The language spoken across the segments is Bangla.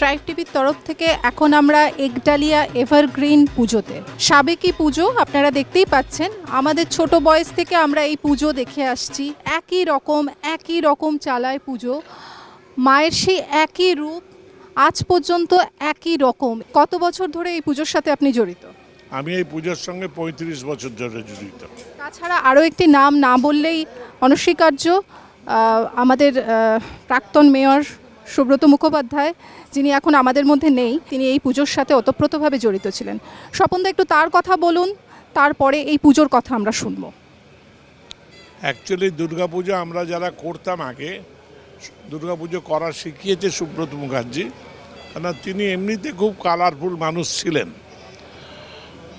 ট্রাইব টিভির তরফ থেকে এখন আমরা একডালিয়া এভারগ্রিন পুজোতে, সাবেকি পুজো আপনারা দেখতেই পাচ্ছেন। আমাদের ছোট বয়স থেকে আমরা এই পুজো দেখে আসছি, একই রকম চালায় পুজো, মায়ের সেই একই রূপ আজ পর্যন্ত একই রকম। কত বছর ধরে এই পুজোর সাথে আপনি জড়িত? আমি এই পুজোর সঙ্গে 35 বছর ধরে জড়িত। তাছাড়া আরও একটি নাম না বললেই অনস্বীকার্য, আমাদের প্রাক্তন মেয়র সুব্রত মুখোপাধ্যায়, যিনি এখন আমাদের মধ্যে নেই, তিনি এই পুজোর সাথে ওতপ্রোতভাবে জড়িত ছিলেন। স্বপনদা, একটু তার কথা বলুন, তারপরে এই পুজোর কথা আমরা শুনব। অ্যাকচুয়ালি দুর্গাপুজো আমরা যারা করতাম আগে, দুর্গাপুজো করা শিখিয়েছে সুব্রত মুখার্জি, কেন তিনি এমনিতে খুব কালারফুল মানুষ ছিলেন।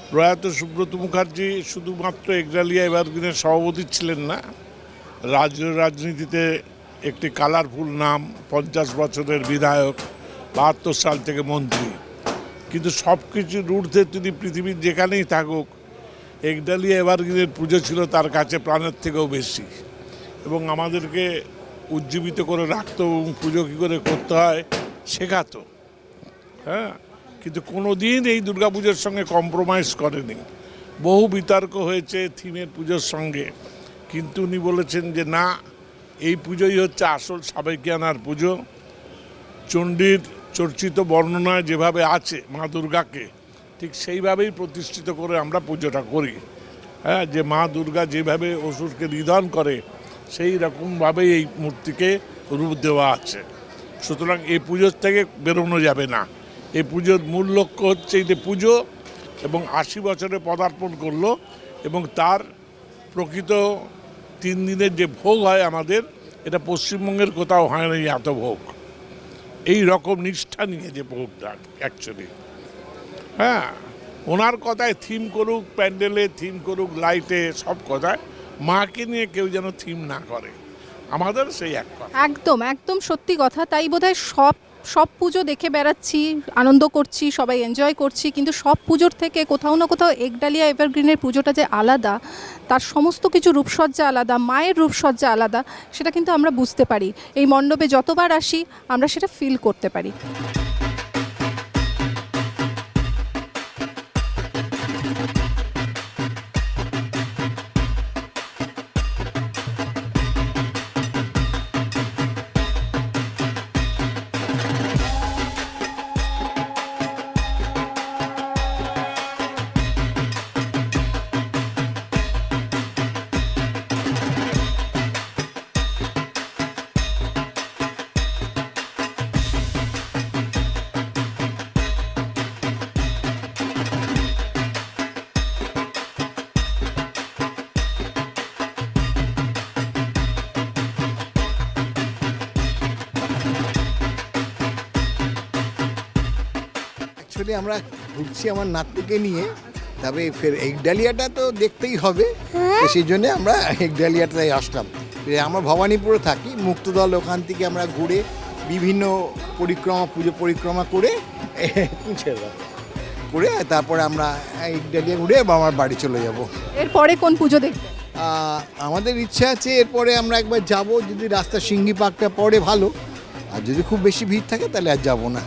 প্রয়াত সুব্রত মুখার্জি শুধুমাত্র একডালিয়া এভারগ্রিনের সভাপতি ছিলেন না, রাজনীতিতে একটি কালারফুল নাম, 50 বছরের বিধায়ক, 72 সাল থেকে মন্ত্রী। কিন্তু সব কিছুর ঊর্ধ্বে তিনি পৃথিবীর যেখানেই থাকুক, একডালিয়া এভারগ্রিনের পুজো ছিল তার কাছে প্রাণের থেকেও বেশি, এবং আমাদেরকে উজ্জীবিত করে রাখতো এবং পুজো কী করে করতে হয় শেখাতো। হ্যাঁ, কিন্তু কোনো দিন এই দুর্গাপুজোর সঙ্গে কম্প্রোমাইজ করেনি। বহু বিতর্ক হয়েছে থিমের পুজোর সঙ্গে, কিন্তু উনি বলেছেন যে না, এই পুজোই হচ্ছে আসল সাবেকিয়ানার পুজো। চণ্ডীর চর্চিত বর্ণনায় যেভাবে আছে মা দুর্গাকে, ঠিক সেইভাবেই প্রতিষ্ঠিত করে আমরা পুজোটা করি। হ্যাঁ, যে মা দুর্গা যেভাবে অসুরকে নিধন করে সেই রকমভাবেই এই মূর্তিকে রূপ দেওয়া আছে। সুতরাং এই পুজোর থেকে বেরোনো যাবে না। এই পুজোর মূল লক্ষ্য হচ্ছে এই যে পুজো, এবং 80 বছরে পদার্পণ করলো, এবং তার প্রকৃত 3 দিনের যে ভোগ হয় আমাদের, এটা পশ্চিমবঙ্গের কোথাও হয় না এত ভোগ, এই রকম নিষ্ঠা নিয়ে যে ভোগটা অ্যাকচুয়ালি। হ্যাঁ, ওনার কথায় থিম করুক, প্যান্ডেলে থিম করুক, লাইটে, সব কথায় মাকে নিয়ে কেউ যেন থিম না করে, আমাদের সেই এক কথা। একদম সত্যি কথা। তাই বোধহয় সব পুজো দেখে বেড়াচ্ছি, আনন্দ করছি, সবাই এনজয় করছি, কিন্তু সব পুজোর থেকে কোথাও না কোথাও একডালিয়া এভারগ্রিনের পুজোটা যে আলাদা, তার সমস্ত কিছু রূপসজ্জা আলাদা, মায়ের রূপসজ্জা আলাদা, সেটা কিন্তু আমরা বুঝতে পারি। এই মণ্ডপে যতবার আসি আমরা সেটা ফিল করতে পারি। আমরা ঘুরছি আমার নাতনিকে নিয়ে, তবে ফের একডালিয়াটা তো দেখতেই হবে, সেই জন্য আমরা একডালিয়াটাই আসলাম। আমরা ভবানীপুরে থাকি, মুক্তদল, ওখান থেকে আমরা ঘুরে বিভিন্ন পুজো পরিক্রমা করে তারপরে আমরা একডালিয়া ঘুরে আমার বাড়ি চলে যাব। এরপরে কোন পুজো দেখবেন? আমাদের ইচ্ছা আছে এরপরে আমরা একবার যাব, যদি রাস্তা সিঙ্গি পার্কটা পড়ে ভালো, আর যদি খুব বেশি ভিড় থাকে তাহলে আর যাব না।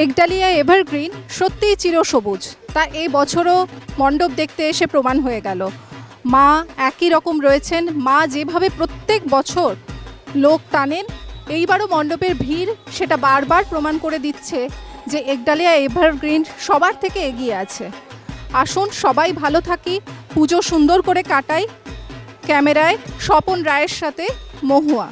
একডালিয়া এভারগ্রিন সত্যিই চিরসবুজ, তা এই বছরও মণ্ডপ দেখতে এসে প্রমাণ হয়ে গেল। মা একই রকম রয়েছেন, মা যেভাবে প্রত্যেক বছর লোক টানেন, এইবারও মণ্ডপের ভিড় সেটা বারবার প্রমাণ করে দিচ্ছে যে একডালিয়া এভারগ্রিন সবার থেকে এগিয়ে আছে। আসুন সবাই ভালো থাকি, পুজো সুন্দর করে কাটাই। ক্যামেরায় স্বপন রায়ের সাথে মহুয়া।